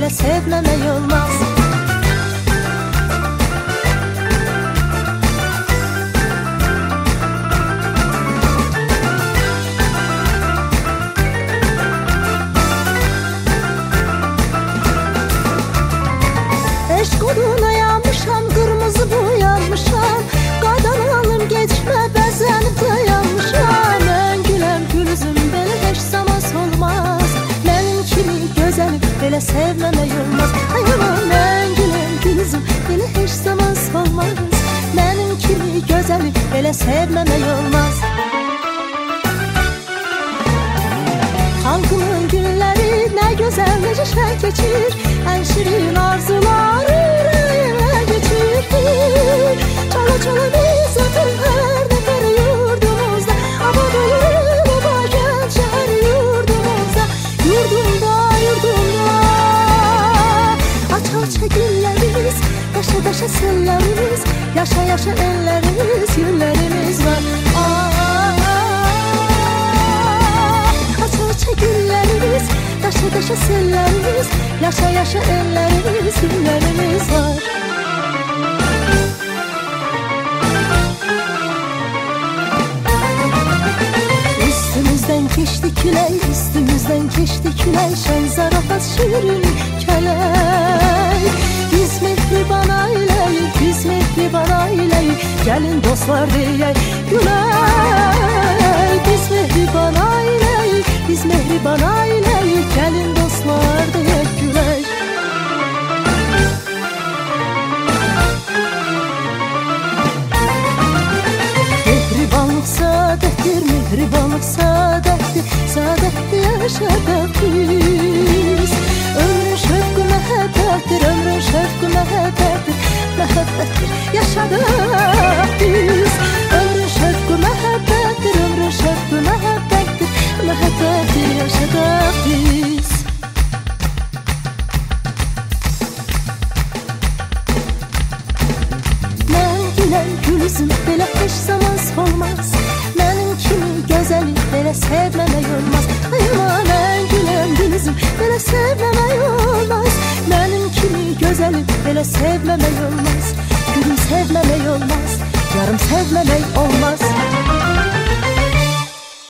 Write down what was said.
belə sevməmək olmaz. Eşq oduna yanmışam, qırmızı boyanmışam, qadanalım geçmə bəzənib dayanmışam. Mən güləm gülüzüm, belə heç zaman solmaz. Mənim kimi gözəli belə sevməmək olmaz. Ay aman, mən güləm gülüzüm, belə heç zaman solmaz. Mənim kimi gözəli belə sevməmək olmaz. Xalqımın günləri nə gözəl, necə şən keçir, ən şirin arzular ürəyimə geçir. Çala çala biz atır hər nəfər yurdumuzda, abad olur baba gəl şəhər yurdumuzda. Yurdumda, yurdumda aça-aça güllərimiz, daşa-daşa sellərimiz, yaşa-yaşa ellərimiz, günlərimiz var. Aça-aça güllərimiz, daşa-daşa sellərimiz, yaşa-yaşa ellərimiz, günlərimiz var. Üstümüzdən keçdi külək, üstümüzdən keçdi külək, şən zarafat şirin kələk. Biz mehriban ailəyik, biz mehriban ailəyik, gəlin dostlar deyək gülək. Biz mehriban ailəyik, biz mehriban ailəyik, gəlin dostlar deyək gülək. Mehribanlıq saadətdir, mehribanlıq saadətdir, saadətdir yaşadıq biz. Ömrün şövqü məhəbbətdir, ömrün şövqü məhəbbətdir, məhəbbətdir yaşadıq biz. Ömrün şövqü məhəbbətdir, ömrün şövqü məhəbbətdir, məhəbbətdir yaşadıq biz. Mən gülən gülüzüm, belə heç zaman solmaz. Mənim kimi gözəli belə sevməmək olmaz. Ay aman, mən gülən gülüzüm, belə sevməmək olmaz. Mənim kimi gözəli belə sevməmək olmaz. Gülüm sevməmək olmaz, yarım sevməmək olmaz.